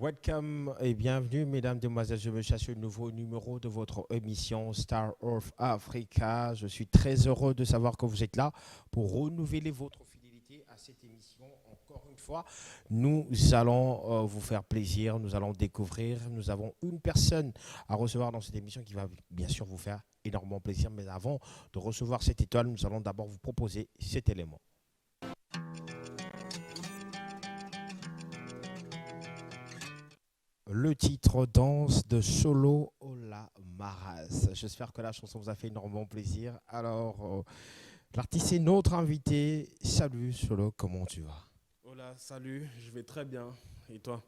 Welcome et bienvenue, mesdames, demoiselles, je me cherche un nouveau numéro de votre émission Star of Africa. Je suis très heureux de savoir que vous êtes là pour renouveler votre fidélité à cette émission. Encore une fois, nous allons vous faire plaisir, nous allons découvrir. Nous avons une personne à recevoir dans cette émission qui va bien sûr vous faire énormément plaisir. Mais avant de recevoir cette étoile, nous allons d'abord vous proposer cet élément. Le titre Danse de Solo Ola Maras. J'espère que la chanson vous a fait énormément plaisir. Alors, l'artiste est notre invité. Salut Solo, comment tu vas? Hola, salut, je vais très bien. Et toi?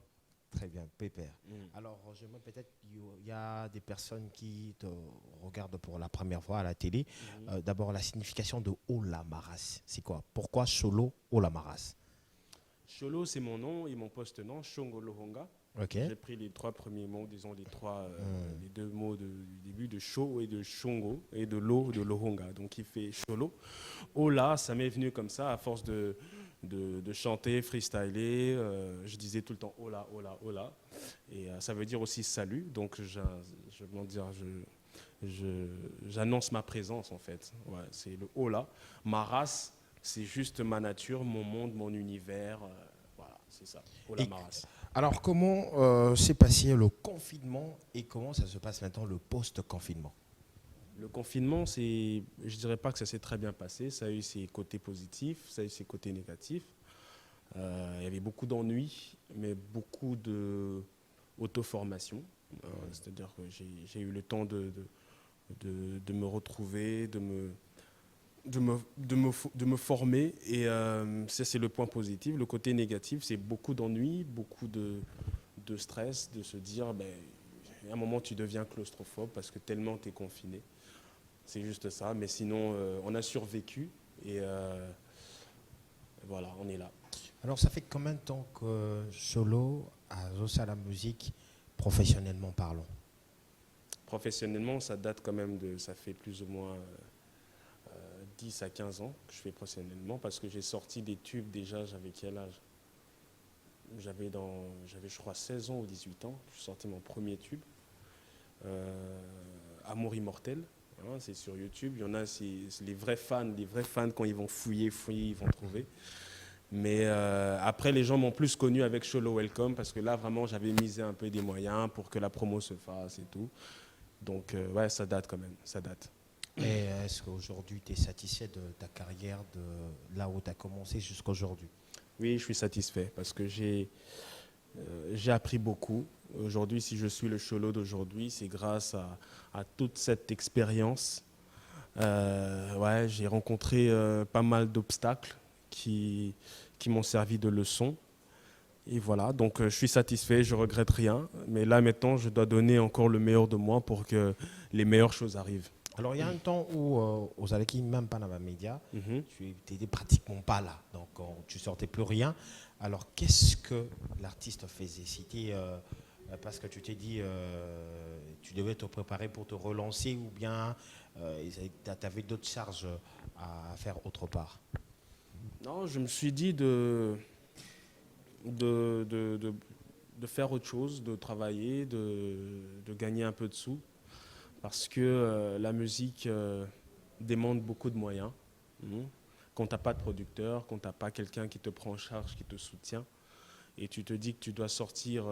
Très bien, pépère. Mm. Alors, j'aimerais peut-être, il y a des personnes qui te regardent pour la première fois à la télé. Mhm. D'abord, la signification de Ola Maras, c'est quoi? Pourquoi Solo Ola Maras? Cholo, c'est mon nom et mon poste-nom, Shongo Lohonga. Ok. J'ai pris les trois premiers mots, disons Hmm. les deux mots du début de Sho et de Shongo et de Lo de Lohonga. Donc il fait Cholo. Ola, ça m'est venu comme ça à force de chanter, freestyler. Je disais tout le temps Ola, Ola, Ola. Et ça veut dire aussi salut. Donc comment dire, j'annonce ma présence en fait. Ouais, c'est le Ola. Ma race, c'est juste ma nature, mon monde, mon univers. Voilà, c'est ça. Ola Et ma race. alors, comment s'est passé le confinement et comment ça se passe maintenant le post-confinement? Le confinement, je dirais pas que ça s'est très bien passé. Ça a eu ses côtés positifs, ça a eu ses côtés négatifs. Il y avait beaucoup d'ennuis, mais beaucoup de auto-formation. C'est-à-dire que j'ai eu le temps de me retrouver, de me former. Et ça, c'est le point positif. Le côté négatif, c'est beaucoup d'ennuis, beaucoup de stress, de se dire, ben, à un moment, tu deviens claustrophobe parce que tellement tu es confiné. C'est juste ça. Mais sinon, on a survécu et voilà, on est là. Alors, ça fait combien de temps que Solo a lancé à la musique, professionnellement parlant? Professionnellement, ça date quand même ça fait plus ou moins 10 à 15 ans que je fais professionnellement parce que j'ai sorti des tubes déjà, j'avais quel âge? J'avais je crois 16 ans ou 18 ans, j'ai sorti mon premier tube, euh, Amour immortel, hein, c'est sur YouTube, il y en a, c'est les vrais fans quand ils vont fouiller, ils vont trouver. Mais après, les gens m'ont plus connu avec Cholo Welcome parce que là, vraiment, j'avais misé un peu des moyens pour que la promo se fasse et tout. Donc, ouais, ça date quand même, ça date. Et est-ce qu'aujourd'hui, tu es satisfait de ta carrière, de là où tu as commencé jusqu'à aujourd'hui? Oui, je suis satisfait parce que j'ai appris beaucoup. Aujourd'hui, si je suis le Cholo d'aujourd'hui, c'est grâce à toute cette expérience. Ouais, j'ai rencontré pas mal d'obstacles qui m'ont servi de leçon. Et voilà, donc je suis satisfait, je regrette rien. Mais là, maintenant, je dois donner encore le meilleur de moi pour que les meilleures choses arrivent. Alors, il y a un temps où, aux Aleki, même pas dans les médias, Mhm. tu n'étais pratiquement pas là. Donc, tu sortais plus rien. Alors, qu'est-ce que l'artiste faisait? C'était parce que tu t'es dit, tu devais te préparer pour te relancer ou bien tu avais d'autres charges à faire autre part? Non, je me suis dit de, de, de, de faire autre chose, de travailler, de gagner un peu de sous. Parce que la musique demande beaucoup de moyens. Mhm. Quand tu n'as pas de producteur, quand tu n'as pas quelqu'un qui te prend en charge, qui te soutient, et tu te dis que tu dois sortir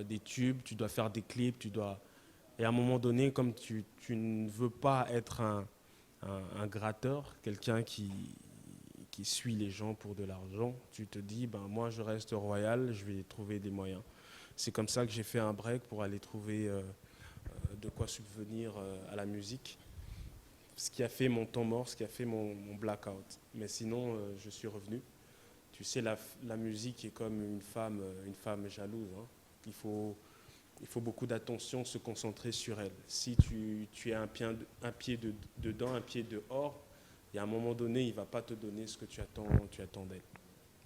des tubes, tu dois faire des clips, tu dois... Et à un moment donné, comme tu ne veux pas être un gratteur, quelqu'un qui suit les gens pour de l'argent, tu te dis, ben, moi je reste royal, je vais trouver des moyens. C'est comme ça que j'ai fait un break pour aller trouver de quoi subvenir à la musique. Ce qui a fait mon temps mort, ce qui a fait mon blackout. Mais sinon, je suis revenu. Tu sais, la musique est comme une femme jalouse. Hein. Il faut, il faut beaucoup d'attention, se concentrer sur elle. Si tu as un pied dedans, un pied dehors, il y a un moment donné, il ne va pas te donner ce que tu attends d'elle.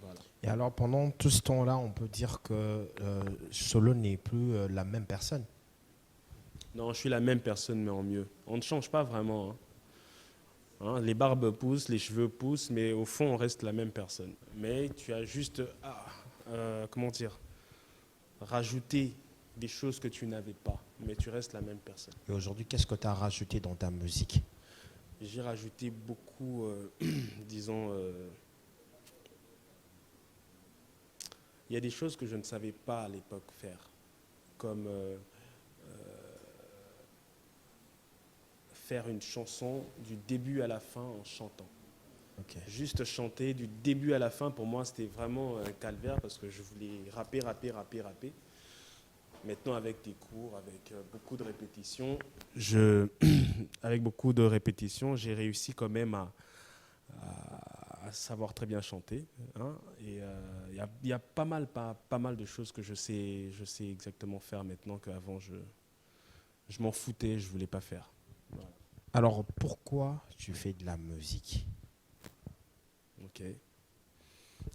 Voilà. Et alors, pendant tout ce temps-là, on peut dire que Solo n'est plus la même personne. Non, je suis la même personne, mais en mieux. On ne change pas vraiment. Hein. Hein, les barbes poussent, les cheveux poussent, mais au fond, on reste la même personne. Mais tu as juste, comment dire, rajouter des choses que tu n'avais pas, mais tu restes la même personne. Et aujourd'hui, qu'est-ce que tu as rajouté dans ta musique? J'ai rajouté beaucoup, disons, il y a des choses que je ne savais pas à l'époque faire, comme faire une chanson du début à la fin en chantant. Okay. Juste chanter du début à la fin, pour moi, c'était vraiment un calvaire parce que je voulais rapper. Maintenant, avec des cours, avec beaucoup de répétitions, avec beaucoup de répétitions, j'ai réussi quand même à savoir très bien chanter. Hein, et il y a pas mal de choses que je sais exactement faire maintenant qu'avant, je m'en foutais, je ne voulais pas faire. Voilà. Alors, pourquoi tu fais de la musique? Ok.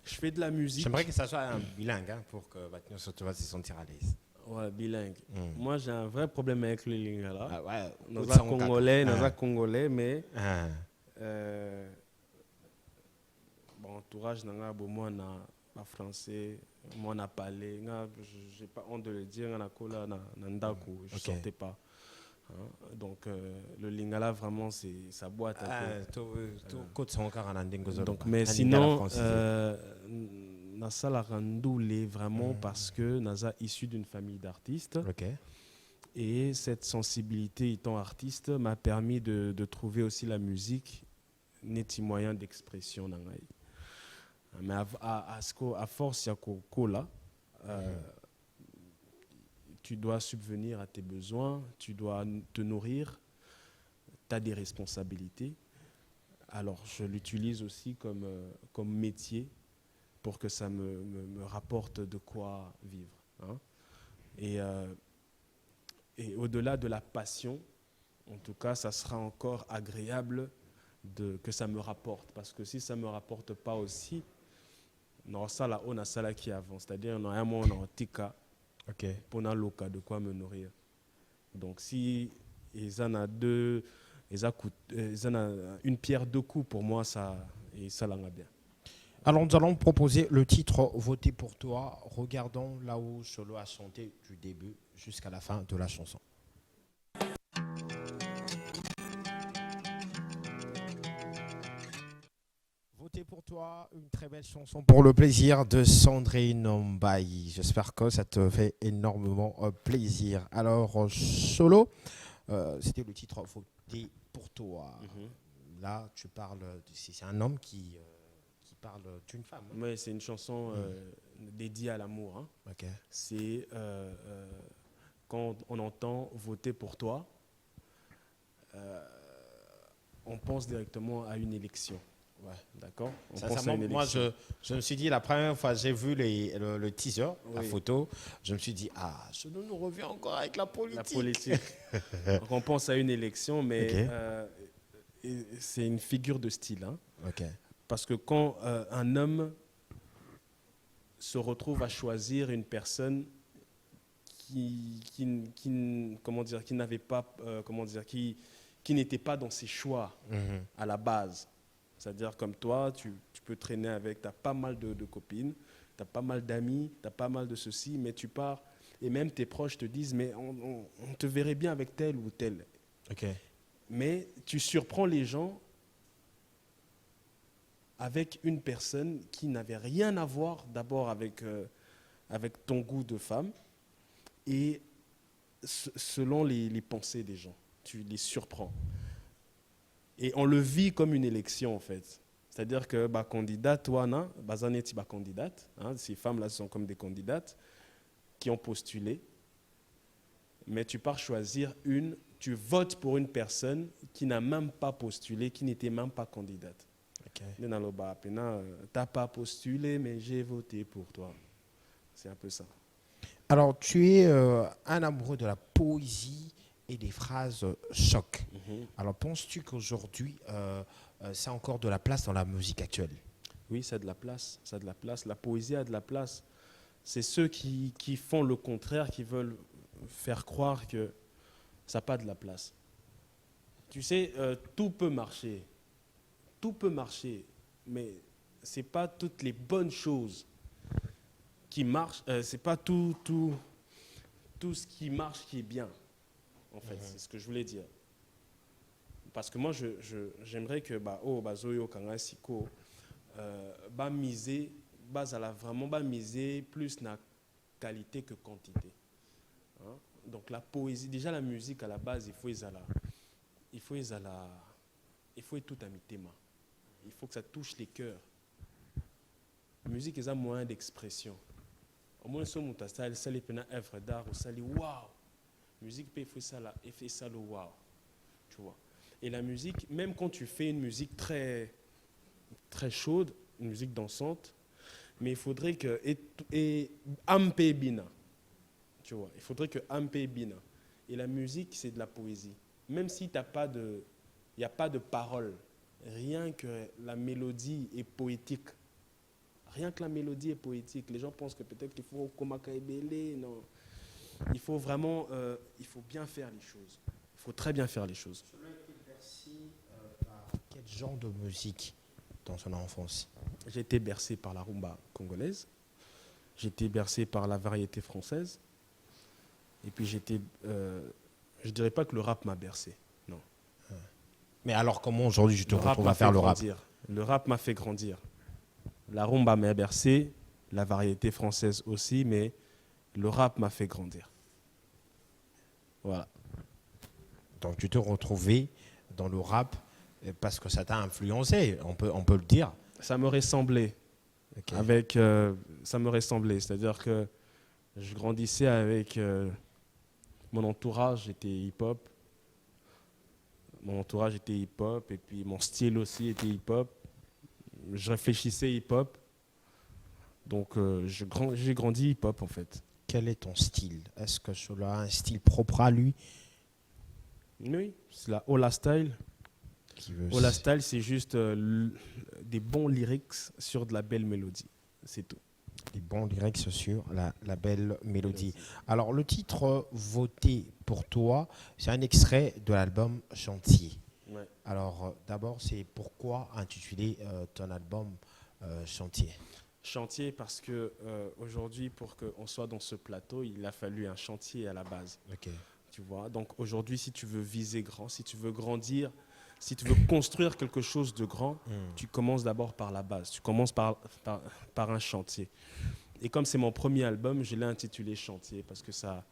Je fais de la musique. J'aimerais que ça soit un bilingue hein, pour que Batnios se sentir à l'aise. Ouais, bilingue. Moi, j'ai un vrai problème avec le lingala. Ah, ouais, dans un congolais, mais bon, entourage n'a pas moi na français, moi na parlé, j'ai pas honte de le dire, na kola na ndaku, je sortais pas. Hein? Donc le lingala vraiment c'est sa boîte un peu. Donc mais sinon Nasa Randoulé vraiment parce que Nasa issu d'une famille d'artistes. Okay. Et cette sensibilité étant artiste m'a permis de trouver aussi la musique neti moyen d'expression nangai. Mais à force ya kola tu dois subvenir à tes besoins, tu dois te nourrir, tu as des responsabilités. Alors je l'utilise aussi comme métier pour que ça me rapporte de quoi vivre. Hein. Et au-delà de la passion, en tout cas, ça sera encore agréable que ça me rapporte. Parce que si ça ne me rapporte pas aussi, on a ça qui avance. C'est-à-dire on a un monde en tika pour loka de quoi me nourrir. Donc si ils en a une pierre deux coups, pour moi, ça l'a bien. Alors nous allons proposer le titre Voter pour toi. Regardons là où Solo a chanté du début jusqu'à la fin de la chanson. Voter pour toi, une très belle chanson pour le plaisir de Sandrine Mbaye. J'espère que ça te fait énormément plaisir. Alors Solo, c'était le titre Voter pour toi. Là, tu parles, c'est un homme qui parle d'une femme. Hein? Oui, c'est une chanson dédiée à l'amour. Hein. Okay. C'est quand on entend voter pour toi, on pense directement à une élection. Ouais, d'accord. Moi, je me suis dit, la première fois que j'ai vu le teaser, la photo, je me suis dit, ce nom nous revient encore avec la politique. La politique. Donc, on pense à une élection, mais c'est une figure de style. Hein. Okay. Parce que quand un homme se retrouve à choisir une personne qui n'avait pas, qui n'était pas dans ses choix à la base. C'est-à-dire comme toi, tu peux traîner avec, tu as pas mal de copines, tu as pas mal d'amis, tu as pas mal de ceci, mais tu pars, et même tes proches te disent, mais on te verrait bien avec tel ou tel. Okay. Mais tu surprends les gens avec une personne qui n'avait rien à voir d'abord avec ton goût de femme et selon les pensées des gens. Tu les surprends. Et on le vit comme une élection en fait. C'est-à-dire que candidat, toi, candidate, hein, ces femmes-là sont comme des candidates qui ont postulé, mais tu pars choisir tu votes pour une personne qui n'a même pas postulé, qui n'était même pas candidate. Okay. T'as pas postulé, mais j'ai voté pour toi. C'est un peu ça. Alors, tu es un amoureux de la poésie et des phrases choc. Alors, penses-tu qu'aujourd'hui, ça a encore de la place dans la musique actuelle? Oui, ça a de la place. Ça a de la place. La poésie a de la place. C'est ceux qui font le contraire, qui veulent faire croire que ça n'a pas de la place. Tu sais, tout peut marcher. Tout peut marcher, mais ce n'est pas toutes les bonnes choses qui marche, c'est pas tout ce qui marche qui est bien, en fait, c'est ce que je voulais dire. Parce que moi, j'aimerais que Zoyo Kanga Siko miser, vraiment miser plus na qualité que quantité. Hein? Donc la poésie, déjà la musique à la base, il faut tout à mi-thème. Il faut que ça touche les cœurs. La musique est un moyen d'expression. Au moins, si on a ça, les œuvres d'art, ça les waouh. Musique peut faire ça le waouh. Tu vois. Et la musique, même quand tu fais une musique très, très chaude, une musique dansante, mais il faudrait que ampe bina. Tu vois, il faudrait que ampe bina. Et la musique, c'est de la poésie. Même si il n'y a pas de paroles, rien que la mélodie est poétique. Rien que la mélodie est poétique. Les gens pensent que peut-être qu'il faut komakaebele, non. Il faut vraiment, il faut bien faire les choses. Il faut très bien faire les choses. Par quel genre de musique dans son enfance? J'ai été bercé par la rumba congolaise. J'ai été bercé par la variété française. Et puis je dirais pas que le rap m'a bercé, non. Mais alors comment aujourd'hui je te retrouve à faire le rap? Le rap m'a fait grandir. La rumba m'a bercé, la variété française aussi, mais le rap m'a fait grandir. Voilà. Donc tu te retrouvais dans le rap parce que ça t'a influencé, on peut le dire. Ça me ressemblait. Okay. Ça me ressemblait, c'est-à-dire que je grandissais avec mon entourage était hip-hop. Mon entourage était hip-hop et puis mon style aussi était hip-hop. Je réfléchissais hip-hop. Donc j'ai grandi hip-hop en fait. Quel est ton style? Est-ce que cela a un style propre à lui? Oui, c'est la Ola Style. Ola Style, c'est juste des bons lyrics sur de la belle mélodie. C'est tout. Des bons lyrics sur la belle mélodie. Alors, le titre voté pour toi, c'est un extrait de l'album Chantier. Ouais. Alors, d'abord, c'est pourquoi intituler ton album Chantier? Chantier parce que aujourd'hui, pour qu'on soit dans ce plateau, il a fallu un chantier à la base. Okay. Tu vois. Donc aujourd'hui, si tu veux viser grand, si tu veux grandir, si tu veux construire quelque chose de grand, tu commences d'abord par la base. Tu commences par un chantier. Et comme c'est mon premier album, je l'ai intitulé Chantier parce que ça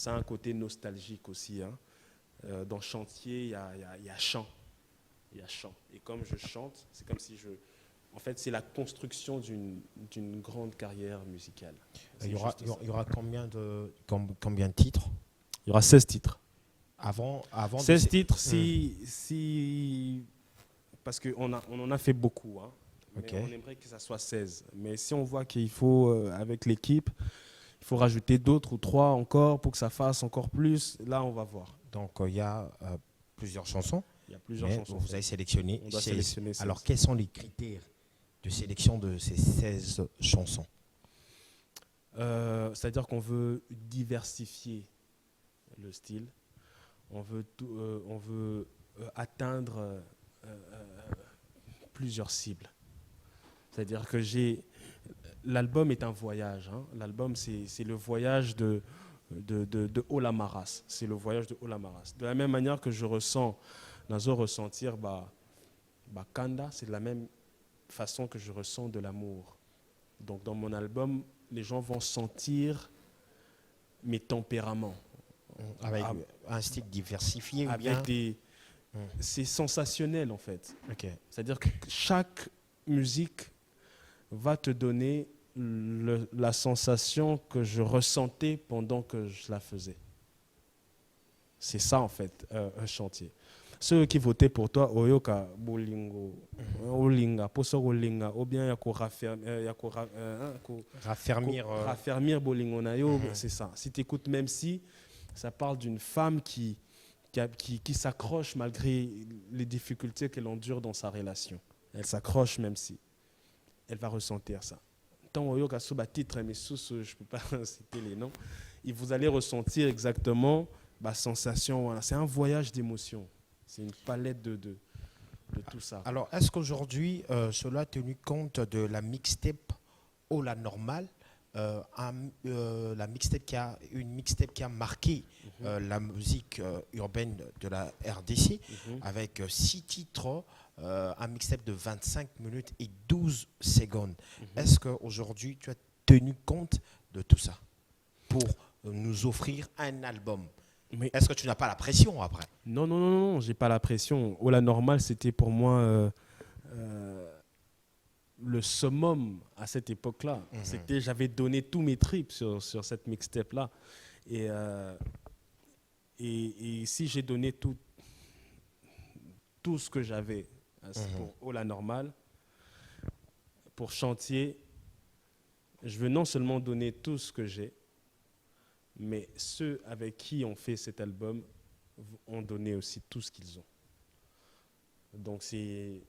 a un côté nostalgique aussi. Hein. Dans Chantier, il y a chant. Il y a chant. Et comme je chante, c'est comme si en fait, c'est la construction d'une grande carrière musicale. Il y aura combien de titres? Il y aura 16 titres. Avant 16 titres, parce qu'on en a fait beaucoup. Hein. Okay. Mais on aimerait que ça soit 16. Mais si on voit qu'il faut, avec l'équipe, il faut rajouter d'autres ou 3 encore pour que ça fasse encore plus, là, on va voir. Donc, il y a plusieurs chansons. Il y a plusieurs chansons. Vous avez sélectionné 16. Sélectionner 16. Alors, quels sont les critères de sélection de ces 16 chansons? C'est-à-dire qu'on veut diversifier le style. On veut atteindre plusieurs cibles. C'est-à-dire que l'album est un voyage. Hein. L'album, c'est le voyage de Olamaras. C'est le voyage de Olamaras. De la même manière que je ressens, Nazo ressentir Kanda, c'est de la même façon que je ressens de l'amour. Donc dans mon album, les gens vont sentir mes tempéraments. Avec un style diversifié ou bien c'est sensationnel en fait. Okay. C'est-à-dire que chaque musique va te donner la sensation que je ressentais pendant que je la faisais. C'est ça en fait, un chantier. Ceux qui votaient pour toi, Oyoka Bolingo, Olinga, Poso Olinga, ou bien raffermir Bolingo Nayo, c'est ça. Si tu écoutes, même si ça parle d'une femme qui s'accroche malgré les difficultés qu'elle endure dans sa relation. Elle s'accroche même si elle va ressentir ça. Tant Oyoka Soba titre, mais je ne peux pas citer les noms, et vous allez ressentir exactement la sensation. Voilà. C'est un voyage d'émotions. C'est une palette de tout ça. Alors, est-ce qu'aujourd'hui, cela a tenu compte de la mixtape Ola Normale la mixtape une mixtape qui a marqué la musique urbaine de la RDC Mhm. avec 6 titres, un mixtape de 25 minutes et 12 secondes. Mhm. Est-ce qu'aujourd'hui, tu as tenu compte de tout ça pour nous offrir un album? Mais Est-ce que tu n'as pas la pression après? non, non, non, non, j'ai pas la pression. Ola Normal, c'était pour moi euh, le summum à cette époque-là. Mhm. C'était, j'avais donné tous mes tripes sur cette mixtape-là. Et, euh, et si j'ai donné tout ce que j'avais Mhm. pour Ola Normal, pour Chantier, je veux non seulement donner tout ce que j'ai, mais ceux avec qui on fait cet album ont donné aussi tout ce qu'ils ont. Donc c'est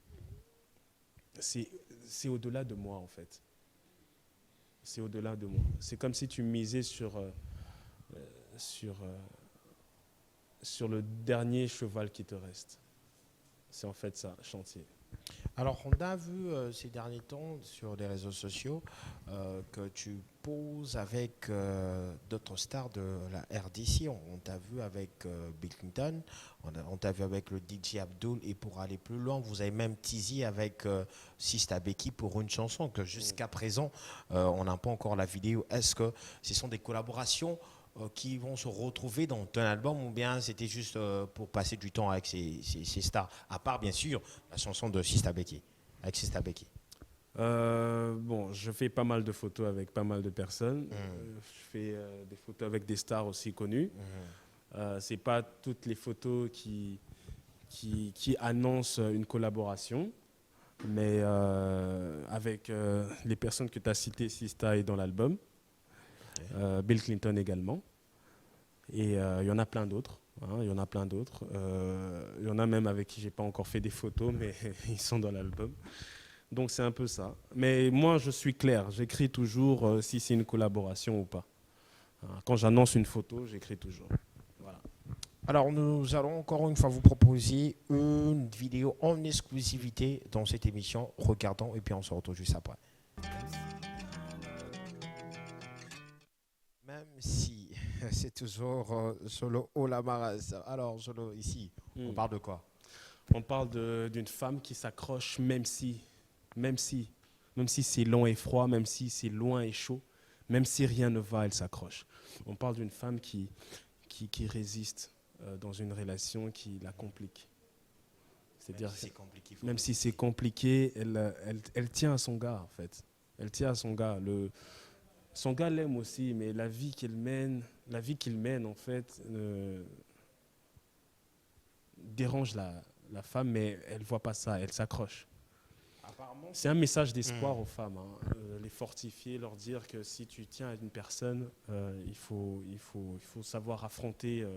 c'est au-delà de moi en fait. C'est au-delà de moi. C'est comme si tu misais sur, sur le dernier cheval qui te reste. C'est en fait ça, Chantier. Alors, on a vu ces derniers temps sur les réseaux sociaux que tu poses avec d'autres stars de la RDC. On t'a vu avec Bill Clinton, on t'a vu avec le DJ Abdul, et pour aller plus loin, vous avez même teasé avec Sista Becky pour une chanson que jusqu'à présent, on n'a pas encore la vidéo. Est-ce que ce sont des collaborations qui vont se retrouver dans ton album, ou bien c'était juste pour passer du temps avec ces stars, à part bien sûr la chanson de Sista Becky, avec Sista Becky. Bon, je fais pas mal de photos avec pas mal de personnes. Mhm. Je fais des photos avec des stars aussi connues. Mhm. C'est pas toutes les photos qui annoncent une collaboration, mais avec les personnes que tu as citées, Sista est dans l'album, Ok. Bill Clinton également, et il y en a plein d'autres. Hein, il y en a plein d'autres. Il y en a même avec qui j'ai pas encore fait des photos, mais ils sont dans l'album. Donc c'est un peu ça. Mais moi, je suis clair. J'écris toujours si c'est une collaboration ou pas. Hein, quand j'annonce une photo, j'écris toujours. Voilà. Alors, nous allons encore une fois vous proposer une vidéo en exclusivité dans cette émission. Regardons et puis on se retrouve juste après. Même si c'est toujours Solo Olamaras. Alors, Solo, ici, on Hmm. parle de quoi? On parle d'une femme qui s'accroche même si, même si c'est long et froid, même si c'est loin et chaud, même si rien ne va, elle s'accroche. On parle d'une femme qui résiste dans une relation qui la complique. Même C'est-à-dire, si c'est compliqué, il faut même si c'est résister. compliqué, elle tient à son gars, en fait. Elle tient à son gars. Son gars l'aime aussi, mais la vie qu'il mène, en fait, dérange la femme, mais elle ne voit pas ça, elle s'accroche. Apparemment, C'est un message Hmm. d'espoir aux femmes, hein. Les fortifier, leur dire que si tu tiens à une personne, il faut savoir affronter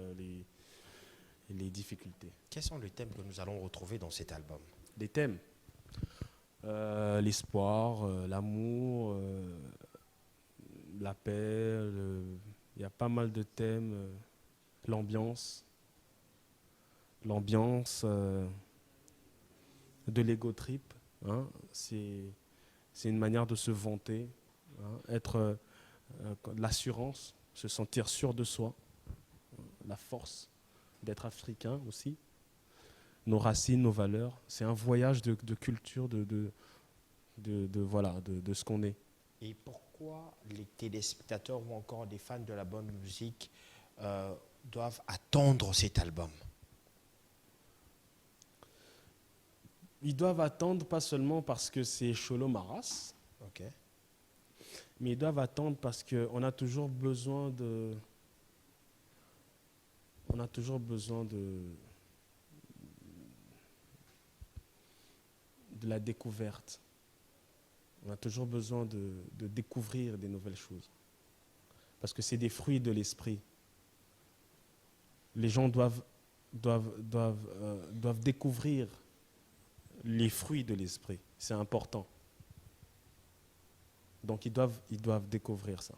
les difficultés. Quels sont les thèmes que nous allons retrouver dans cet album? Les thèmes, l'espoir, l'amour, la paix, il y a pas mal de thèmes, l'ambiance, l'ambiance, de l'ego trip, hein. C'est une manière de se vanter, hein, être l'assurance, se sentir sûr de soi, la force d'être africain aussi, nos racines, nos valeurs. C'est un voyage de culture, voilà, de ce qu'on est. Et pourquoi les téléspectateurs ou encore les fans de la bonne musique doivent attendre cet album? Ils doivent attendre pas seulement parce que c'est Cholo Maras, Ok. mais ils doivent attendre parce qu'on a toujours besoin on a toujours besoin de la découverte. On a toujours besoin de découvrir des nouvelles choses. Parce que c'est des fruits de l'esprit. Les gens doivent découvrir les fruits de l'esprit. C'est important. Donc ils doivent découvrir ça.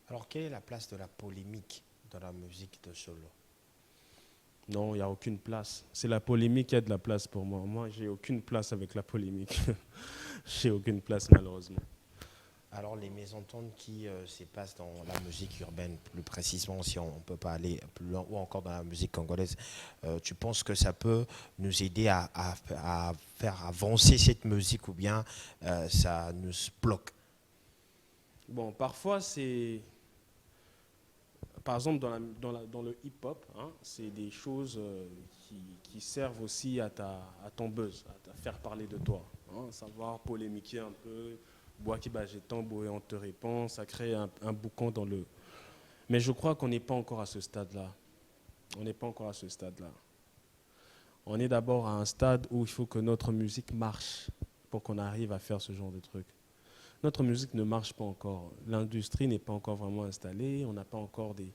Alors, quelle est la place de la polémique dans la musique de Solo? Non, il n'y a aucune place. C'est la polémique qui a de la place pour moi. Moi, j'ai aucune place avec la polémique. J'ai aucune place, malheureusement. Alors, les mésententes qui se passent dans la musique urbaine, plus précisément, si on ne peut pas aller plus loin, ou encore dans la musique congolaise, tu penses que ça peut nous aider à faire avancer cette musique ou bien ça nous bloque? Bon, parfois, c'est... Par exemple, dans le hip-hop, hein, c'est des choses qui servent aussi à ton buzz, à faire parler de toi. Hein, savoir polémiquer un peu, bois qui j'ai tambour et on te répond, ça crée un boucan dans le... Mais je crois qu'on n'est pas encore à ce stade-là. On n'est pas encore à ce stade-là. On est d'abord à un stade où il faut que notre musique marche pour qu'on arrive à faire ce genre de truc. Notre musique ne marche pas encore. L'industrie n'est pas encore vraiment installée. On n'a pas encore des...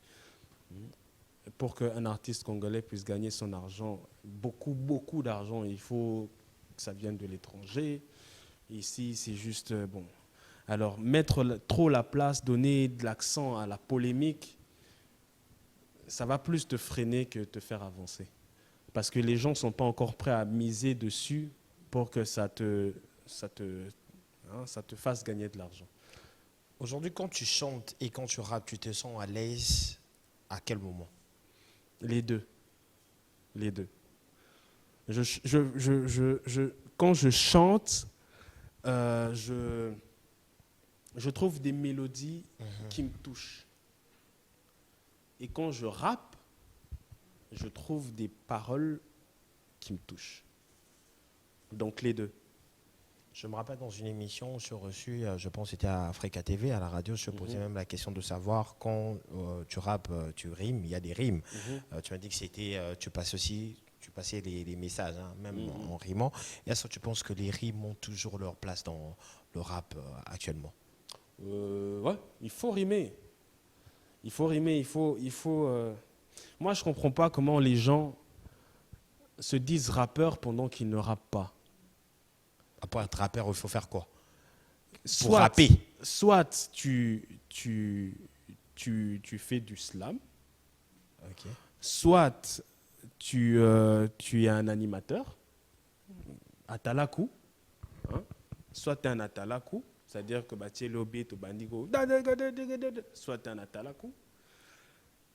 Pour qu'un artiste congolais puisse gagner son argent, beaucoup d'argent, il faut que ça vienne de l'étranger. Ici, c'est juste... bon. Alors, mettre trop la place, donner de l'accent à la polémique, ça va plus te freiner que te faire avancer. Parce que les gens ne sont pas encore prêts à miser dessus pour que ça te fasse gagner de l'argent. Aujourd'hui, quand tu chantes et quand tu rappes, tu te sens à l'aise à quel moment? Les deux. Les deux. Quand je chante, je trouve des mélodies qui me touchent. Et quand je rappe, je trouve des paroles qui me touchent. Donc les deux. Je me rappelle dans une émission, je suis reçu, je pense que c'était à Africa TV, à la radio, je te posais même la question de savoir quand tu rappes, tu rimes, il y a des rimes. Tu m'as dit que c'était, tu passais les messages, hein, même en rimant. Et est-ce que tu penses que les rimes ont toujours leur place dans le rap actuellement? Ouais, il faut rimer. Il faut rimer, Moi, je ne comprends pas comment les gens se disent rappeurs pendant qu'ils ne rappent pas. Pour être rappeur, il faut faire quoi? Pour Soit, rapper. soit tu fais du slam, Okay. soit tu es un animateur, atalaku, hein? Soit tu es un atalaku, c'est-à-dire que tu es le beat, soit tu es un atalaku.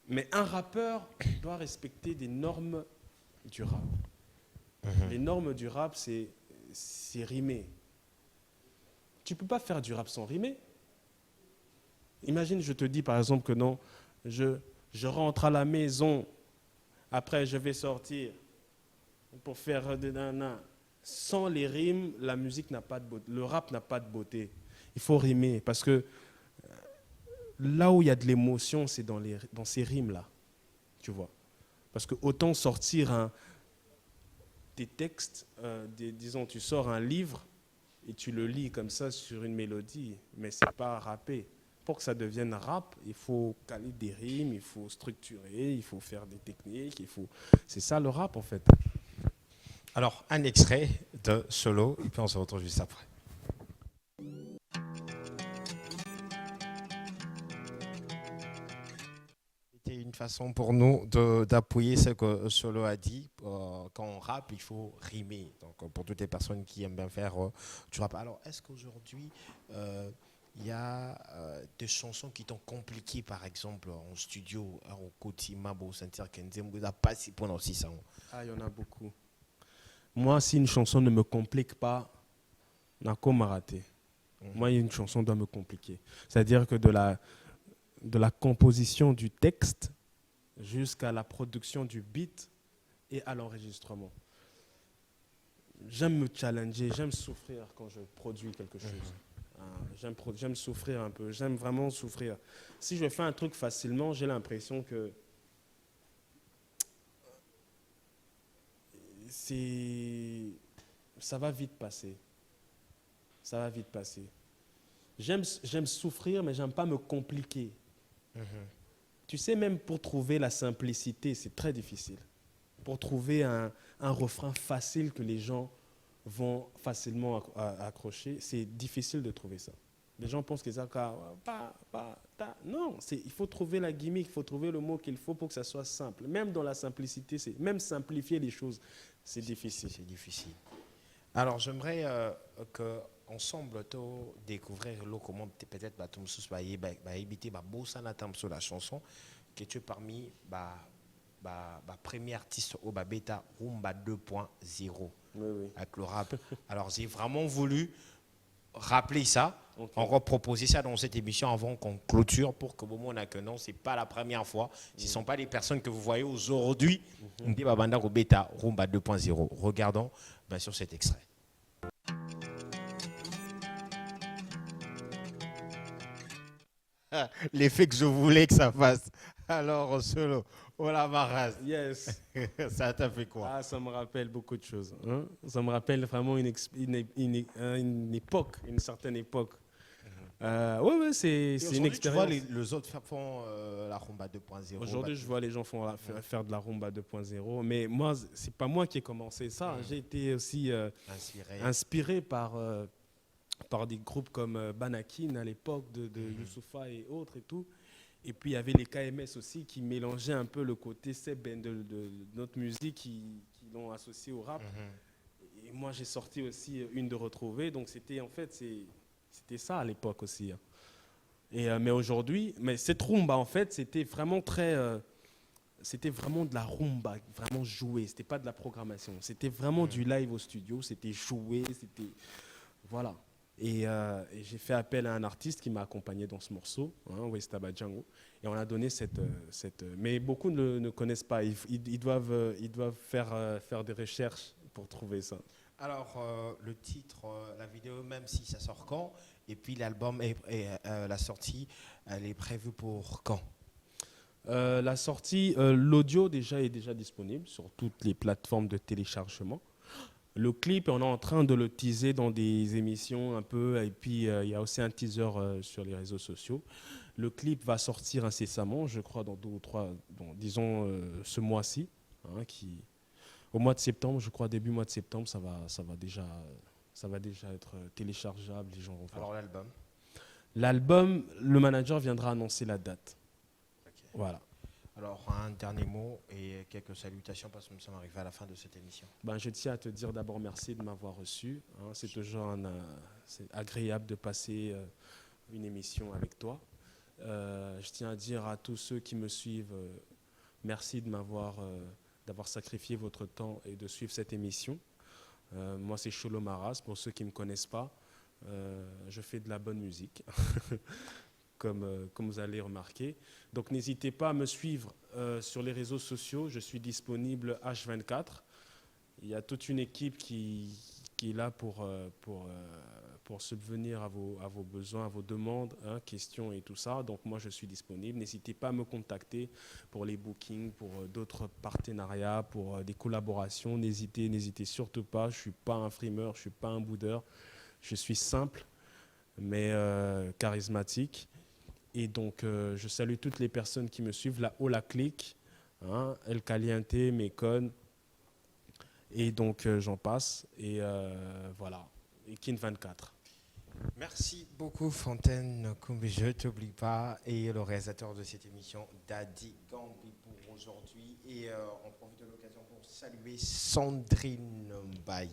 Mais un rappeur doit respecter des normes du rap. Les normes du rap, c'est rimer. Tu ne peux pas faire du rap sans rimer. Imagine, je te dis par exemple que non, je rentre à la maison, après je vais sortir pour faire de nana. Sans les rimes, la musique n'a pas de beauté. Le rap n'a pas de beauté. Il faut rimer parce que là où il y a de l'émotion, c'est dans ces rimes-là. Tu vois. Parce que autant sortir des textes, disons, tu sors un livre et tu le lis comme ça sur une mélodie, mais ce n'est pas rappé. Pour que ça devienne rap, il faut caler des rimes, il faut structurer, il faut faire des techniques, c'est ça le rap en fait. Alors, un extrait de Solo, et puis on se retrouve juste après. C'était une façon pour nous d'appuyer ce que Solo a dit. Quand on rappe, il faut rimer. Donc, pour toutes les personnes qui aiment bien faire du rap. Alors, est-ce qu'aujourd'hui, il y a des chansons qui t'ont compliqué, par exemple, en studio, au Kotima, au Sentir Kenzem, vous n'avez pas si pendant 6 ans? Ah, il y en a beaucoup. Moi, si une chanson ne me complique pas, n'a qu'à m'arrêter. Moi, une chanson doit me compliquer. C'est-à-dire que de la composition du texte jusqu'à la production du beat et à l'enregistrement. J'aime me challenger, j'aime souffrir quand je produis quelque chose. J'aime souffrir un peu, j'aime vraiment souffrir. Si je fais un truc facilement, j'ai l'impression que ça va vite passer. Ça va vite passer. J'aime souffrir, mais j'aime pas me compliquer. Tu sais, même pour trouver la simplicité, c'est très difficile. Pour trouver un refrain facile que les gens vont facilement accrocher, c'est difficile de trouver ça. Les gens pensent que ça... Non, il faut trouver la gimmick, il faut trouver le mot qu'il faut pour que ça soit simple. Même dans la simplicité, même simplifier les choses, c'est difficile. C'est difficile. Alors, j'aimerais que ensemble to découvrir le comment peut-être bah tout sous bah éviter bah bossa na tam sur la chanson que tu es parmi premier artiste au bah bêta rumba 2.0 Oui. avec le rap. Alors j'ai vraiment voulu rappeler ça. Ok. On va proposer ça dans cette émission avant qu'on clôture pour que vous montrez que non, c'est pas la première fois. Ce ne sont pas les personnes que vous voyez aujourd'hui. On dit Babanda au bêta rumba 2.0. Regardons bien sûr cet extrait. L'effet que je voulais que ça fasse. Alors, solo, oh la maras. Yes. Ça t'a fait quoi? Ah, ça me rappelle beaucoup de choses, hein. Ça me rappelle vraiment une époque, une certaine époque. Ouais, c'est une expérience. Tu vois, les autres font la rumba 2.0. Aujourd'hui, je vois les gens faire de la rumba 2.0, mais moi, c'est pas moi qui ai commencé ça. J'ai été aussi inspiré par des groupes comme Banakin à l'époque de Youssoupha et autres et tout. Et puis il y avait les KMS aussi qui mélangeaient un peu le côté seb de notre musique qui l'ont associé au rap. Et moi j'ai sorti aussi une de Retrouver. Donc c'était c'était ça à l'époque aussi, hein. Et mais aujourd'hui, mais cette rumba en fait c'était vraiment c'était vraiment de la rumba, vraiment joué. C'était pas de la programmation. C'était vraiment du live au studio. C'était joué. Voilà. Et j'ai fait appel à un artiste qui m'a accompagné dans ce morceau, hein, Westaba Django. Et on a donné mais beaucoup ne connaissent pas. Ils doivent faire des recherches pour trouver ça. Alors, le titre, la vidéo, même si ça sort quand, et puis l'album, la sortie, elle est prévue pour quand? La sortie, l'audio est déjà disponible sur toutes les plateformes de téléchargement. Le clip, on est en train de le teaser dans des émissions un peu, et puis il y a aussi un teaser sur les réseaux sociaux. Le clip va sortir incessamment, je crois, dans 2 ou 3, disons ce mois-ci, hein, au mois de septembre, je crois, début mois de septembre, ça va déjà être téléchargeable, les gens vont voir. Alors l'album? L'album, le manager viendra annoncer la date. Okay. Voilà. Alors, un dernier mot et quelques salutations parce que nous sommes arrivés à la fin de cette émission. Je tiens à te dire d'abord merci de m'avoir reçu, hein. C'est toujours c'est agréable de passer une émission avec toi. Je tiens à dire à tous ceux qui me suivent, merci de d'avoir sacrifié votre temps et de suivre cette émission. Moi, c'est Cholo Maras. Pour ceux qui ne me connaissent pas, je fais de la bonne musique. Comme vous allez remarquer. Donc n'hésitez pas à me suivre sur les réseaux sociaux. Je suis disponible H24. Il y a toute une équipe qui est là pour subvenir à vos besoins, à vos demandes, hein, questions et tout ça. Donc moi, je suis disponible. N'hésitez pas à me contacter pour les bookings, pour d'autres partenariats, pour des collaborations. N'hésitez surtout pas. Je ne suis pas un frimeur, je ne suis pas un boudeur. Je suis simple, mais charismatique. Et donc, je salue toutes les personnes qui me suivent. Là-haut, la clique, hein, El Caliente, Mekon, et donc j'en passe. Et voilà, et Kin24. Merci beaucoup, Fontaine Koumbi, je ne t'oublie pas, et le réalisateur de cette émission, Daddy Gambi, pour aujourd'hui. Et on profite de l'occasion pour saluer Sandrine Mbaye.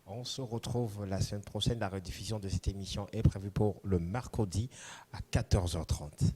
On se retrouve la semaine prochaine. La rediffusion de cette émission est prévue pour le mercredi à 14h30.